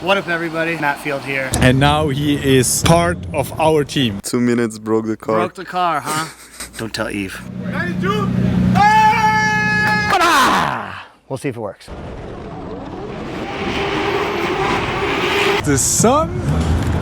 What up everybody, Matt Field here. And now he is part of our team. 2 minutes broke the car. Broke the car, huh? Don't tell Yves. 92! We'll see if it works. The sun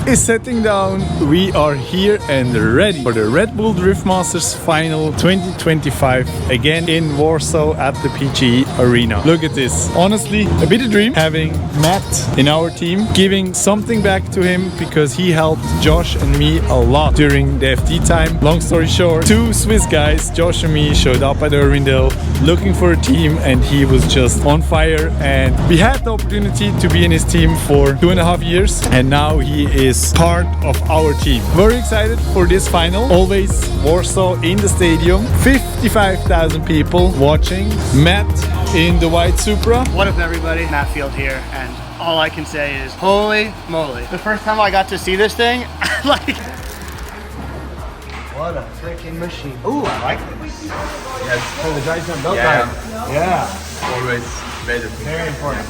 is setting down. We are here and ready for the Red Bull Drift Masters Final 2025 again in Warsaw at the PGE Arena. Look at this. Honestly, a bit of dream having Matt in our team, giving something back to him because he helped Josh and me a lot during the FD time. Long story short, two Swiss guys, Josh and me, showed up at Irwindale looking for a team and he was just on fire, and we had the opportunity to be in his team for 2.5 years and now he is part of our team. Very excited for this final. Always Warsaw in the stadium. 55,000 people watching. Matt in the white Supra. What up everybody, Matt Field here, and all I can say is holy moly. The first time I got to see this thing, like, what a freaking machine. Ooh, I like this. Yes. So the Drivingcenter belt Yeah. time. Yeah. Always better. Very important.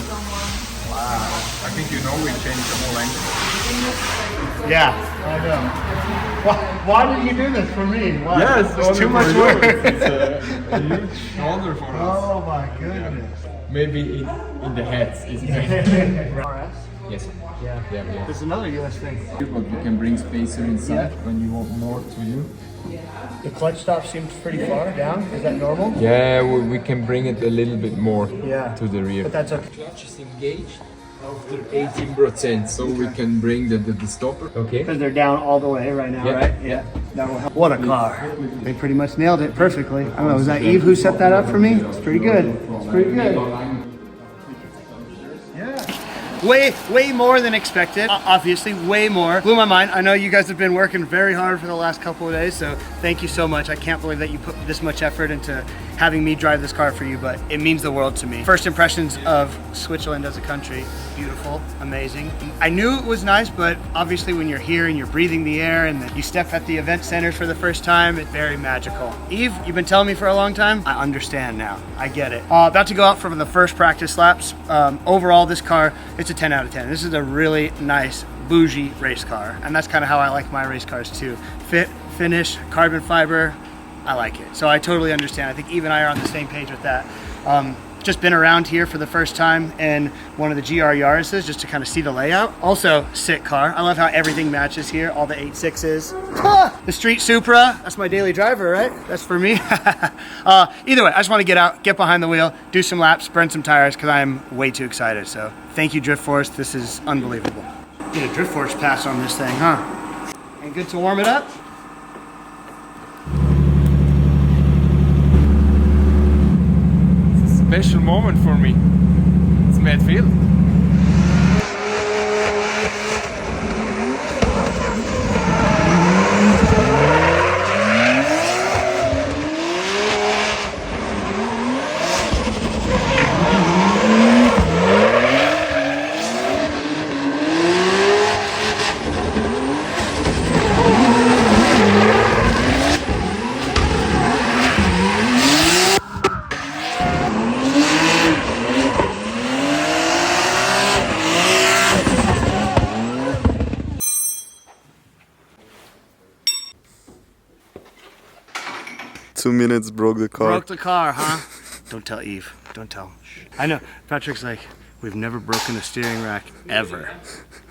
I think you know we changed the whole angle. Yeah, I know. Why did you do this for me? Why? Yes, It's too much work. It's a huge shoulder for us. Oh my goodness. Maybe in the heads, isn't it? RS? Yes. Yeah. Yeah. This is another US thing. But you can bring spacer inside when you want more to you. The clutch stop seems pretty far down. Is that normal? Yeah, we can bring it a little bit more to the rear. But that's okay. Clutch is engaged after 18%, so we can bring the stopper. Okay. Because they're down all the way right now, Yeah. right? Yeah. That will help. What a car. They pretty much nailed it perfectly. I don't know, was that Yves who set that up for me? It's pretty good. It's pretty good. Way more than expected. Obviously, way more. Blew my mind. I know you guys have been working very hard for the last couple of days, so thank you so much. I can't believe that you put this much effort into having me drive this car for you, but it means the world to me. First impressions of Switzerland as a country, beautiful, amazing. I knew it was nice, but obviously when you're here and you're breathing the air and you step at the event centers for the first time, it's very magical. Yves, you've been telling me for a long time. I understand now. I get it. About to go out for the first practice laps. Overall, this car, it's a 10 out of 10. This is a really nice, bougie race car, and that's kind of how I like my race cars too. Fit, finish, carbon fiber, I like it. So I totally understand. I think Yves and I are on the same page with that. Just been around here for the first time in one of the GR Yaris's just to kind of see the layout. Also, sick car. I love how everything matches here, all the 8.6s. The street Supra, that's my daily driver, right? That's for me. Either way, I just want to get out, get behind the wheel, do some laps, burn some tires, because I'm way too excited. So thank you, Drift Force. This is unbelievable. Get a Drift Force pass on this thing, huh? And good to warm it up? Special moment for me. It's Matt Field. Two minutes broke the car. Broke the car, huh? Don't tell Yves. Don't tell him. I know. Patrick's like, we've never broken a steering rack ever.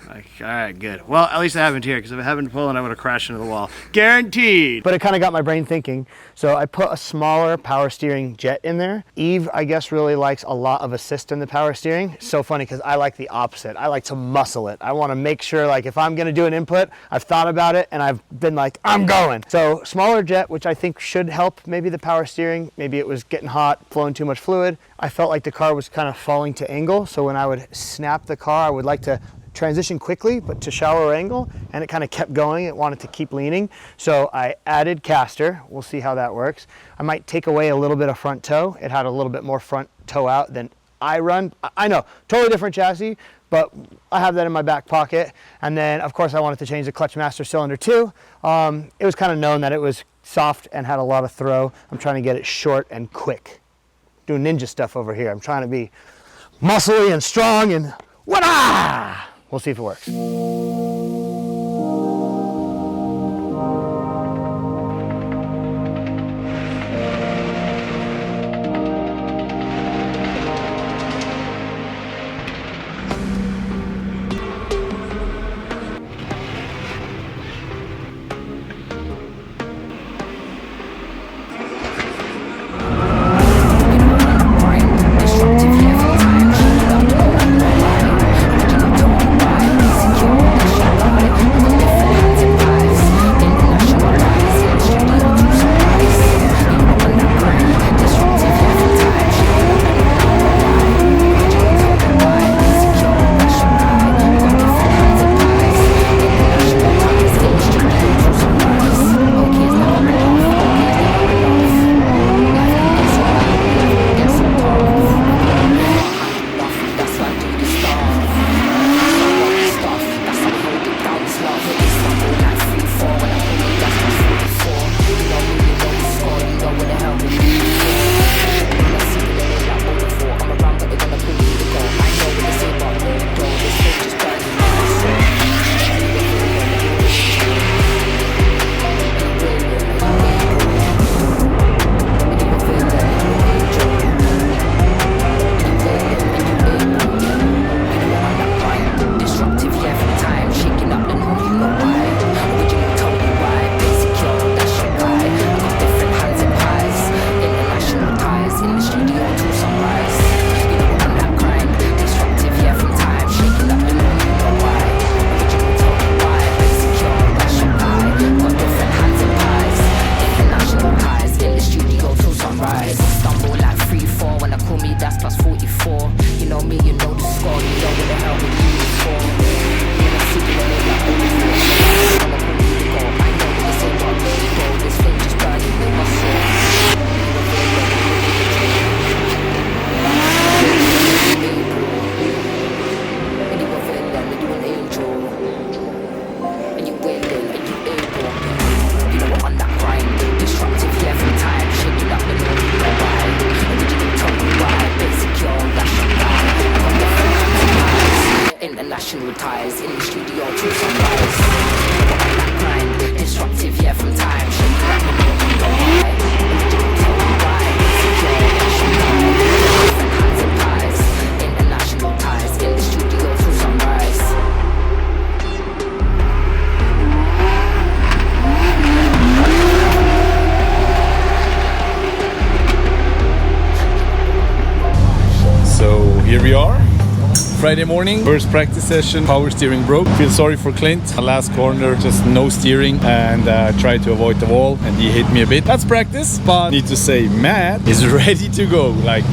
Like, all right, good. Well, at least I haven't here, because if it happened to Poland, I would have crashed into the wall. Guaranteed. But it kind of got my brain thinking. So I put a smaller power steering jet in there. Yves, I guess, really likes a lot of assist in the power steering. So funny, because I like the opposite. I like to muscle it. I want to make sure, like, if I'm going to do an input, I've thought about it, and I've been like, I'm going. So smaller jet, which I think should help maybe the power steering. Maybe it was getting hot, flowing too much fluid. I felt like the car was kind of falling to angle. So when I would snap the car, I would like to transition quickly, but to shallower angle, and it kind of kept going. It wanted to keep leaning. So I added caster. We'll see how that works. I might take away a little bit of front toe. It had a little bit more front toe out than I run. I know, totally different chassis, but I have that in my back pocket. And then, of course, I wanted to change the clutch master cylinder too. It was kind of known that it was soft and had a lot of throw. I'm trying to get it short and quick. Doing ninja stuff over here. I'm trying to be muscly and strong and wada! We'll see if it works. Here we are, Friday morning, first practice session, power steering broke. Feel sorry for Clint, last corner, just no steering and tried to avoid the wall and he hit me a bit. That's practice, but need to say Matt is ready to go, like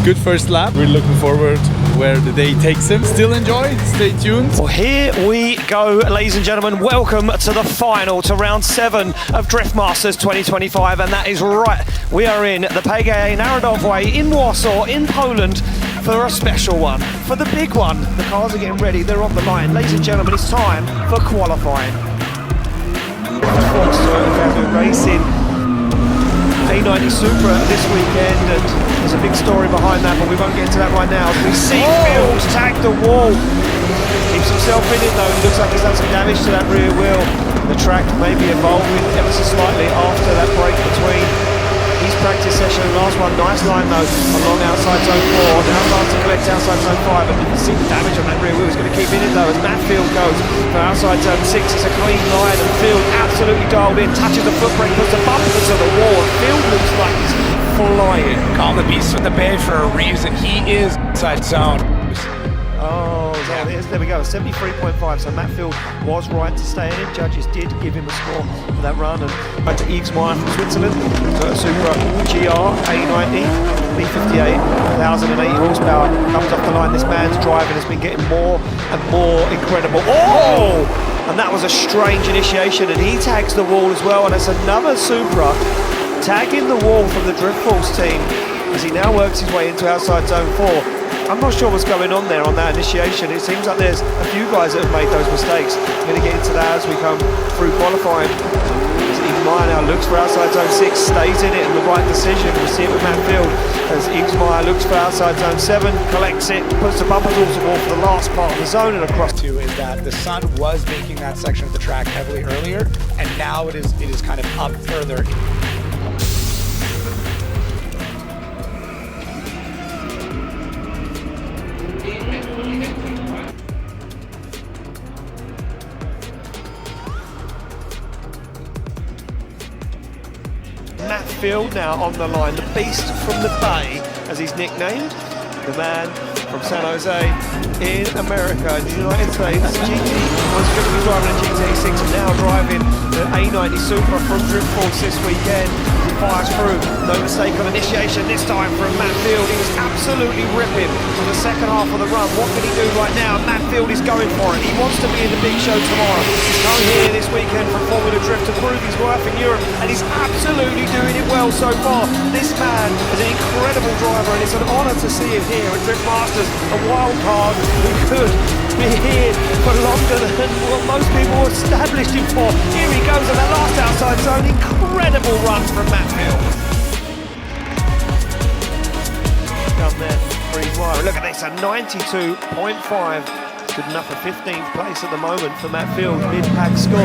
good first lap. We're looking forward where the day takes him. Still enjoy, stay tuned. Well, here we go, ladies and gentlemen. Welcome to the final, to round 7 of Drift Masters 2025, and that is right. We are in the PGA Narodowy in Warsaw, in Poland, for a special one, for the big one. The cars are getting ready, they're on the line. Ladies and gentlemen, it's time for qualifying. Gazoo racing A90 Supra this weekend, and there's a big story behind that, but we won't get into that right now. We see Fields tag the wall. Keeps himself in it though, he looks like he's done some damage to that rear wheel. The track may be evolving ever so slightly after that break between his practice session and last one. Nice line though, along outside zone 4. Now starts to collect outside zone 5, and you can see the damage on that rear wheel. He's going to keep in it though as Matt Field goes for outside zone 6. It's a clean line, and Field absolutely dialed in, touches the foot brake, puts the bumper to the wall, and Field looks like he's flying. Call the beast from the bay for a reason. He is inside zone. Oh, there we go, 73.5. So Matt Field was right to stay in it. Judges did give him a score for that run. And back to Yves Meyer from Switzerland, so Supra GR A90 V58, 1,080 horsepower, comes off the line. This man's driving has been getting more and more incredible. Oh! And that was a strange initiation, and he tags the wall as well. And it's another Supra tagging the wall from the Drift Force team as he now works his way into outside zone 4. I'm not sure what's going on there on that initiation. It seems like there's a few guys that have made those mistakes. I'm going to get into that as we come through qualifying. As Yves Meyer now looks for outside zone 6, stays in it, and the right decision. We see it with Matt Field as Yves Meyer looks for outside zone 7, collects it, puts the bumper tools to wall for the last part of the zone and across. Too is that the sun was making that section of the track heavily earlier, and now it is kind of up further. Matt Field now on the line, the beast from the Bay, as he's nicknamed, the man from San Jose in America, in the United States. GT was going to be driving a GT6 and now driving the A90 Supra from Drift Force this weekend. He fires through, no mistake on initiation this time from Matt Field. He was absolutely ripping for the second half of the run. What can he do right now? Matt Field is going for it. He wants to be in the big show tomorrow. He's come here this weekend from Formula Drift to prove his worth in Europe, and he's absolutely doing it well so far. This man is an incredible driver, and it's an honour to see him here at Drift Masters, a wild card who could be here for longer than what most people established him for. Here he goes on that last outside zone. Incredible run from Matt Field. Come there, Yves Meyer. Look at this, a 92.5. Good enough for 15th place at the moment for Matt Field. Mid-pack score.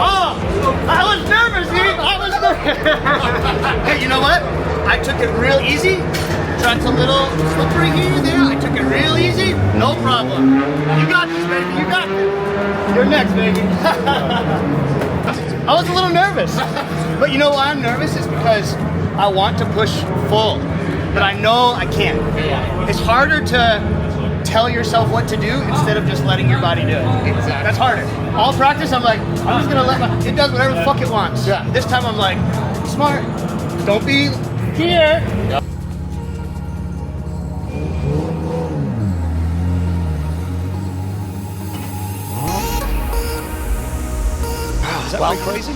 Oh, I was nervous, Eve. I was nervous. Hey, you know what? I took it real easy. Truck's a little slippery here and there. I took it real easy. No problem. You got this, baby. You got this. You're next, baby. I was a little nervous. But you know why I'm nervous? Is because I want to push full. But I know I can't. It's harder to tell yourself what to do instead of just letting your body do it. Exactly. That's harder. All practice, I'm like, I'm just gonna let it does whatever the fuck it wants. Yeah. This time I'm like, smart. Don't be here. Yep. Is that crazy?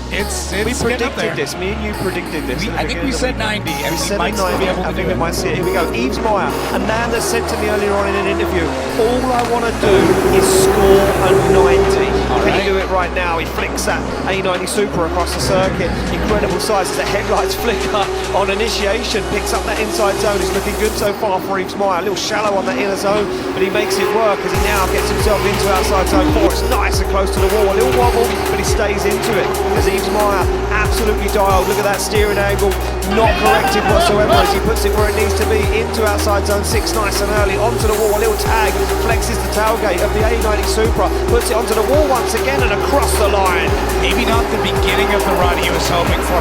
We predicted this. Me and you predicted this. I think we said 90. And we said 90. I think we might see it. Here we go. Yves Meyer, a man that said to me earlier on in an interview, all I want to do is score a 90. Can he do it right now? He flicks that A90 Supra across the circuit. Incredible size as the headlights flicker on initiation. Picks up that inside zone. He's looking good so far for Yves Meyer. A little shallow on that inner zone, but he makes it work as he now gets himself into outside zone 4. It's nice and close to the wall. A little wobble, but he stays into it as Yves Meyer absolutely dialed. Look at that steering angle, not corrected whatsoever as he puts it where it needs to be, into outside zone 6 nice and early, onto the wall. A little tag, flexes the tailgate of the A90 Supra, puts it onto the wall once again and across the line. maybe not the beginning of the run he was hoping for.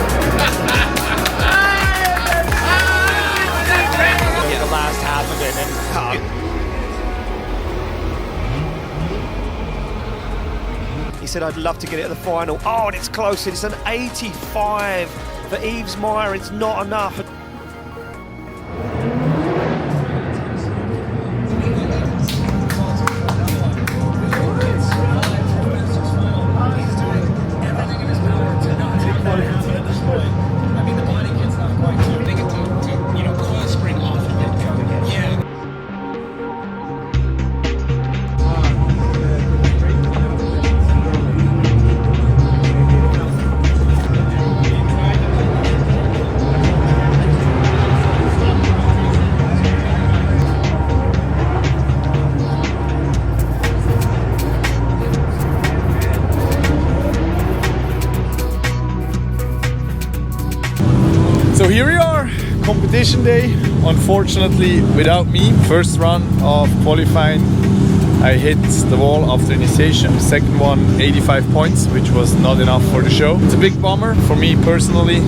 Yeah, the last half of it and he said, I'd love to get it at the final. Oh, and it's close. It's an 85 for Yves Meyer. It's not enough. So here we are, competition day, unfortunately without me. First run of qualifying, I hit the wall after initiation. Second one, 85 points, which was not enough for the show. It's a big bummer for me personally,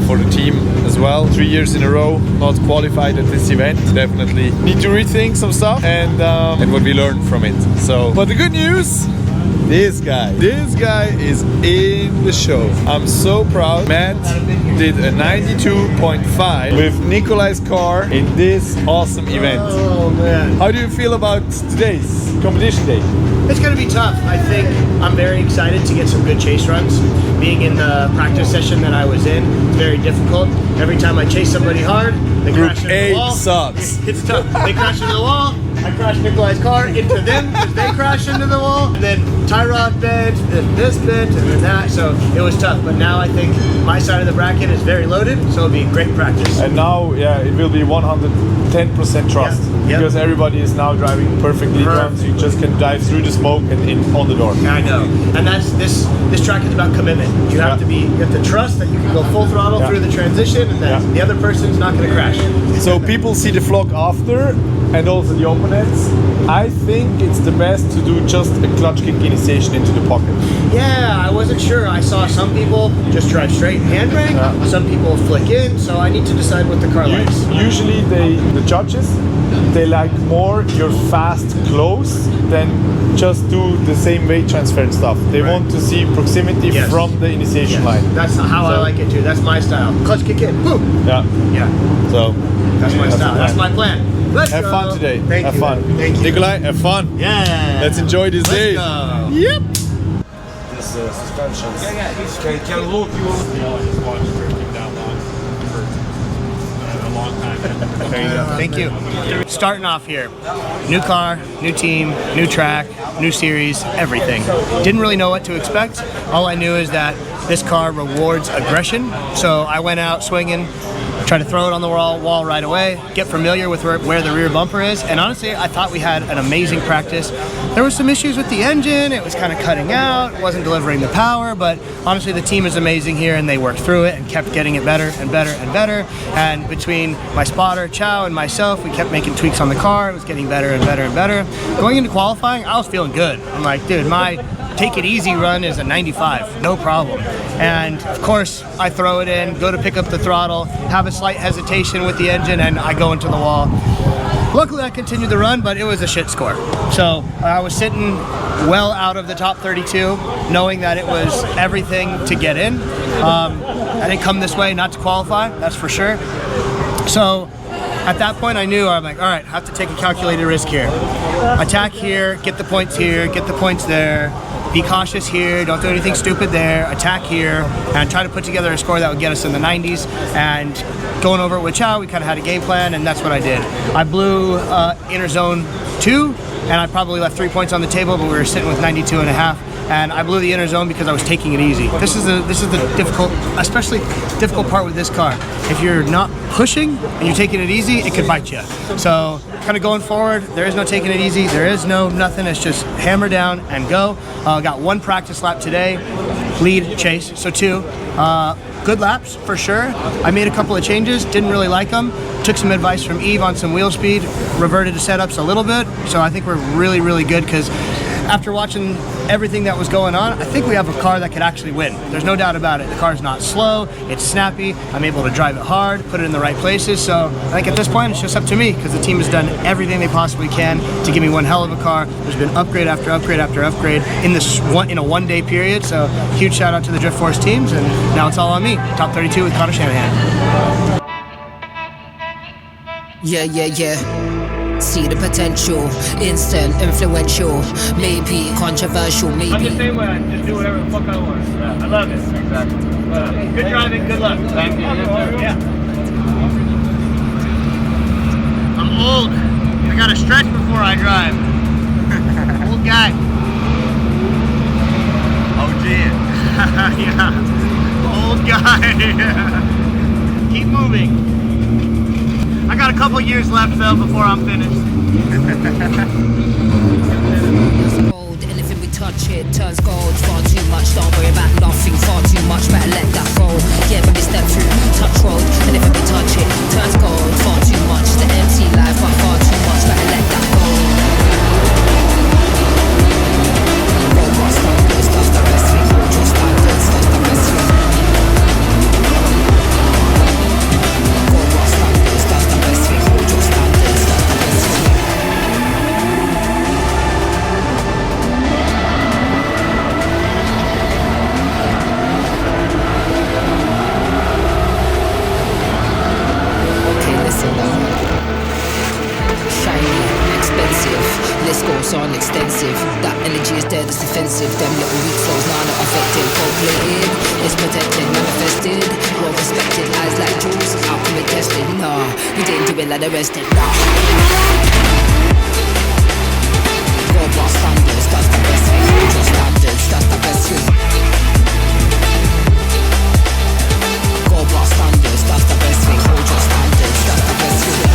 for the team as well. 3 years in a row, not qualified at this event. Definitely need to rethink some stuff and what we learned from it. So, but the good news, this guy is in the show. I'm so proud. Matt did a 92.5 with Nikolai's car in this awesome event. Oh man. How do you feel about today's? competition day? It's going to be tough. I think I'm very excited to get some good chase runs. Being in the practice session that I was in, it's very difficult. Every time I chase somebody hard, they crash into the wall. sucks. It's tough. They crash into the wall. I crash Nikolai's car into them because they crash into the wall. And then tie rod bent, then this bent, and then that. So it was tough. But now I think my side of the bracket is very loaded, so it'll be great practice. And now, yeah, it will be 110% trust. Yeah. Because everybody is now driving perfectly drunk, so you just can dive through the smoke and in on the door. I know, and that's this track is about commitment. You have you have to trust that you can go full throttle through the transition, and that the other person's not going to crash. So people see the vlog after, and also the opponents. I think it's the best to do just a clutch kick initiation into the pocket. Yeah, I wasn't sure. I saw some people just drive straight handbrake. Some people flick in. So I need to decide what the car likes. Usually, the judges, they like more your fast close than just do the same weight transfer and stuff. They want to see proximity from the initiation line. That's how I like it too. That's my style. Clutch kick in. Boom. Yeah. Yeah. So that's my style. That's my plan. Let's have go. fun today. Thank have you. fun. Thank you. Nikolai, have fun. Yeah. Let's enjoy this day. Let's go. Yep. This suspension. Can look you. There you go. Thank you. Starting off here. New car, new team, new track, new series, everything. Didn't really know what to expect. All I knew is that this car rewards aggression. So I went out swinging, tried to throw it on the wall right away, get familiar with where the rear bumper is. And honestly, I thought we had an amazing practice. There were some issues with the engine. It was kind of cutting out, wasn't delivering the power, but honestly, the team is amazing here and they worked through it and kept getting it better and better and better. And between my spotter, Chow, and myself, we kept making tweaks on the car. It was getting better and better and better. Going into qualifying, I was feeling good. I'm like, dude, my take it easy run is a 95, no problem. And of course, I throw it in, go to pick up the throttle, have a slight hesitation with the engine, and I go into the wall. Luckily, I continued the run, but it was a shit score. So I was sitting well out of the top 32, knowing that it was everything to get in. I didn't come this way not to qualify, that's for sure. So at that point, I knew, I'm like, all right, I have to take a calculated risk here. Attack here, get the points here, get the points there. Be cautious here, don't do anything stupid there, attack here, and try to put together a score that would get us in the 90s. And going over it with Chow, we kind of had a game plan, and that's what I did. I blew inner zone 2, and I probably left 3 points on the table, but we were sitting with 92.5. And I blew the inner zone because I was taking it easy. This is the difficult, especially difficult part with this car. If you're not pushing and you're taking it easy, it could bite you. So kind of going forward, there is no taking it easy. There is no nothing. It's just hammer down and go. Got 1 practice lap today, lead, chase, so 2. Good laps for sure. I made a couple of changes, didn't really like them. Took some advice from Yves on some wheel speed, reverted to setups a little bit. So I think we're really, really good because after watching everything that was going on, I think we have a car that could actually win. There's no doubt about it. The car's not slow, it's snappy, I'm able to drive it hard, put it in the right places. So I think at this point, it's just up to me because the team has done everything they possibly can to give me one hell of a car. There's been upgrade after upgrade after upgrade in a one-day period. So huge shout out to the Drift Force teams, and now it's all on me. Top 32 with Connor Shanahan. Yeah. See the potential, instant, influential, maybe controversial, maybe. I'm the same way, I just do whatever the fuck I want. I love it. Exactly. Good driving, good luck. Thank you. Yeah. I'm old. I gotta stretch before I drive. Old guy. Oh dear. Yeah. Old guy. Keep moving. I got a couple years left though before I'm finished. Gold, anything we touch it turns gold. Far too much, don't worry about nothing. Far too much, better let that go. Yeah, when we step through, touch road, anything we touch it turns gold. Far too much, the empty life, but far too much, better let that go. Robot stuff, this stuff's the best thing. Just like this, stuff's the best thing. offensive. Them little weak souls, nah, not effective. Gold-plated, it's protected, manifested. Well respected, eyes like jewels. How can we test it? Nah, we didn't do it like the rest did. Nah. Gold bar standards, that's the best thing. Hold your standards, that's the best thing. Gold bar standards, that's the best thing. Hold your standards, that's the best thing.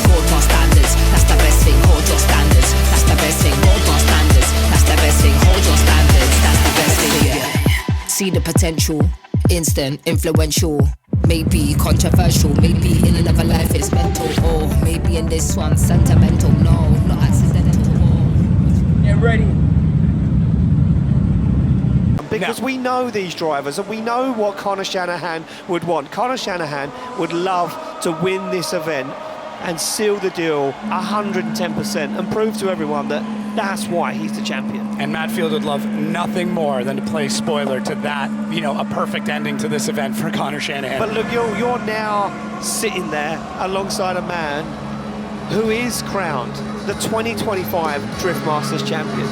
Gold bar standards, that's the best thing. Hold your standards, that's the best thing. Gold bar standards, that's the best thing. Hold your standards, that's the best thing. Yeah. See the potential, instant, influential. Maybe controversial, maybe in another life it's mental, or maybe in this one sentimental. No, not accidental. Get ready. Because we know these drivers and we know what Conor Shanahan would want. Conor Shanahan would love to win this event and seal the deal 110% and prove to everyone that that's why he's the champion. And Matt Field would love nothing more than to play spoiler to that, you know, a perfect ending to this event for Conor Shanahan. But look, you're now sitting there alongside a man who is crowned the 2025 Drift Masters champion.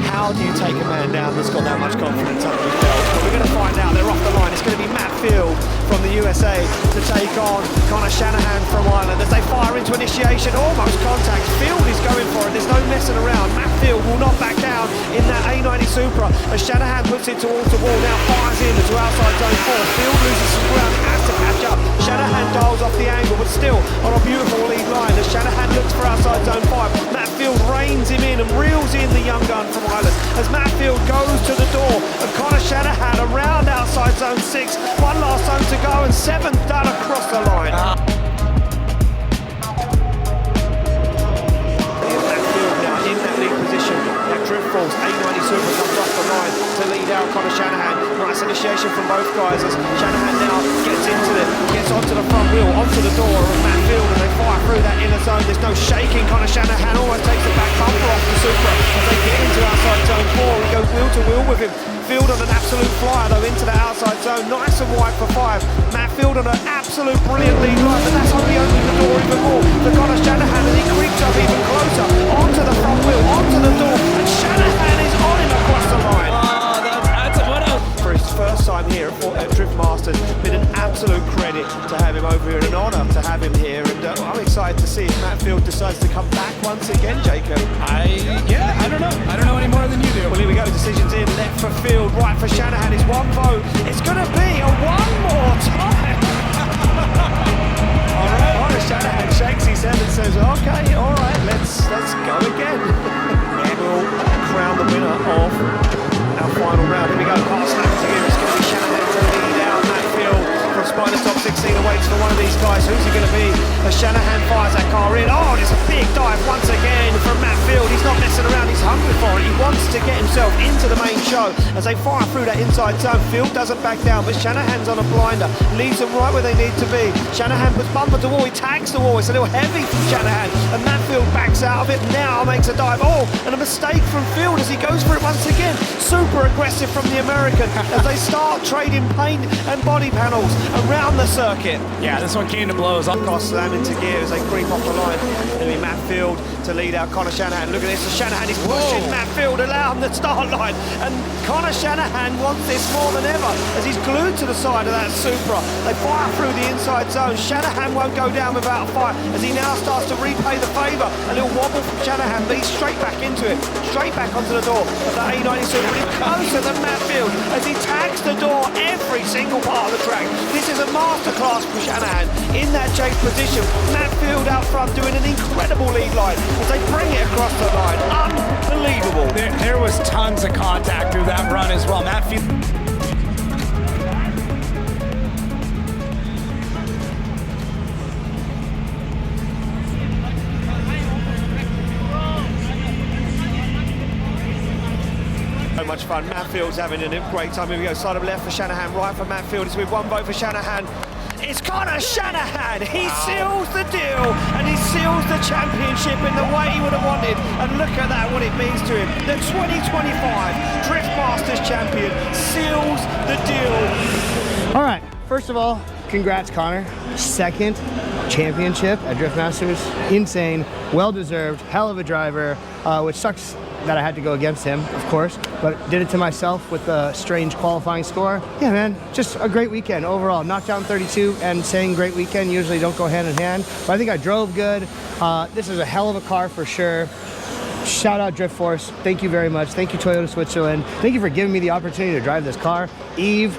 How do you take a man down that's got that much confidence under his belt? But we're going to find out. They're off the line. It's going to be Matt Field from the USA to take on Conor Shanahan from Ireland as they fire into initiation. Almost contact. Field is going for it. There's no messing around. Matt Field will not back down in that A90 Supra as Shanahan puts it towards the wall. Now fires in to outside zone 4. Field loses some ground. Has to catch up. Shanahan dials off the angle, but still on a beautiful lead line as Shanahan looks for outside zone 5. Matt Field reins him in and reels in the young gun from Ireland as Matt Field goes to the door of Conor Shanahan around outside zone 6. One last zone to go and 7th done across the line. Matt Field now in that lead position. That drift falls. A90 Super comes off the line to lead out Conor Shanahan. Nice initiation from both guys as Shanahan now gets into it, gets onto the front wheel, onto the door of Matt Field, and they fire through that inner zone. There's no shaking. Conor Shanahan almost takes the back bumper off the Supra as they get into outside zone 4. He goes wheel to wheel with him. Field on an absolute flyer though into the outside zone, nice and wide for 5. Matt Field on an absolute brilliant lead line, but that's only opening the door even more for Conor Shanahan as he creeps up even closer onto the front wheel, onto the door, and Shanahan is on him across the line. That's a winner. For his first time here at Drift Masters, been an absolute credit to have him over here and an honour to have him here, and I'm excited to see if Matt Field decides to come back once again, Jacob. I don't know. I don't know any more than you do. Well, here we go, decisions in, left for Field, right for Shanahan is one vote. It's going to be a one more time. All right, Conor Shanahan shakes his head and says, okay, all right, let's go again. And we'll crown the winner of our final round. Here we go, car snaps again. It's going to be Shanahan to lead out. Matt Field from Spider's top 16 awaits for one of these guys. Who's he going to be? As Shanahan fires that car in. Oh, there's a big dive once again from Matt Field. He's not messing around. He's hungry for it. He wants to get himself into the main show as they fire through that inside zone. Field doesn't back down, but Shanahan's on a blinder. Leaves them right where they need to be. Shanahan puts bumper to wall. He tags the wall. It's a little heavy from Shanahan. And Matt Field backs out of it. Now makes a dive. Oh, and a mistake from Field as he goes for it once again. Super aggressive from the American as they start trading paint and body panels around the circuit. Yeah, this one came to blows. Cost slam into gear as they creep off the line. It'll be Matt Field to lead out Conor Shanahan. Look at this, Shanahan is pushing Matt Field around the start line, and Conor Shanahan wants this more than ever as he's glued to the side of that Supra. They fire through the inside zone. Shanahan won't go down without a fight as he now starts to repay the favour. A little wobble from Shanahan, but he's straight back into it, straight back onto the door of the A90 Supra. He's closer than Matt Field as he tags the door every single part of the track. This is a masterclass from Shanahan in that chase position. Matt Field out front doing an incredible lead line as they bring it across the line. Unbelievable. There was tons of contact through that run as well. Matt Field. So much fun. Matt Field's having a great time. Here we go. Side of left for Shanahan, right for Matt Field. It's with one vote for Shanahan. It's Conor Shanahan. He seals the deal and he seals the championship in the way he would have wanted. And look at that, what it means to him. The 2025 Drift Masters champion seals the deal. All right, first of all, congrats, Connor. Second championship at Drift Masters. Insane, well-deserved, hell of a driver, which sucks that I had to go against him, of course, but did it to myself with a strange qualifying score. Yeah, man, just a great weekend overall. Knockdown 32 and saying great weekend usually don't go hand in hand, but I think I drove good. This is a hell of a car for sure. Shout out Drift Force. Thank you very much. Thank you, Toyota Switzerland. Thank you for giving me the opportunity to drive this car. Yves,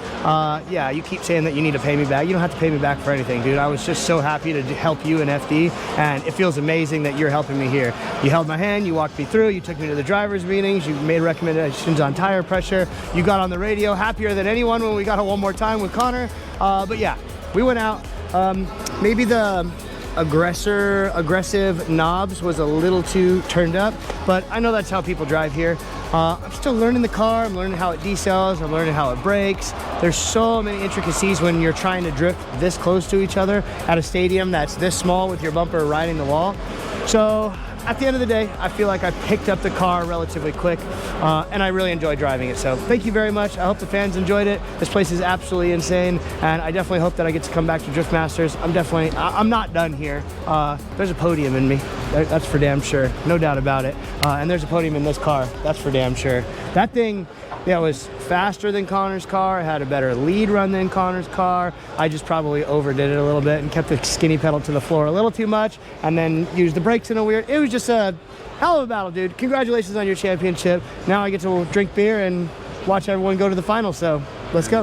yeah, you keep saying that you need to pay me back. You don't have to pay me back for anything, dude. I was just so happy to help you in FD, and it feels amazing that you're helping me here. You held my hand, you walked me through, you took me to the drivers' meetings, you made recommendations on tire pressure, you got on the radio, happier than anyone when we got it one more time with Connor. But yeah, we went out. Maybe the aggressive knobs was a little too turned up, but I know that's how people drive here. I'm still learning the car. I'm learning how it decels. I'm learning how it brakes. There's so many intricacies when you're trying to drift this close to each other at a stadium that's this small with your bumper riding the wall. So at the end of the day, I feel like I picked up the car relatively quick, and I really enjoy driving it. So thank you very much. I hope the fans enjoyed it. This place is absolutely insane, and I definitely hope that I get to come back to Drift Masters. I'm not done here. There's a podium in me. That's for damn sure. No doubt about it. And there's a podium in this car. That's for damn sure. That thing, yeah, was faster than Connor's car. It had a better lead run than Connor's car. I just probably overdid it a little bit and kept the skinny pedal to the floor a little too much, and then used the brakes in a weird. It was just a hell of a battle, dude. Congratulations on your championship. Now I get to drink beer and watch everyone go to the final. So let's go.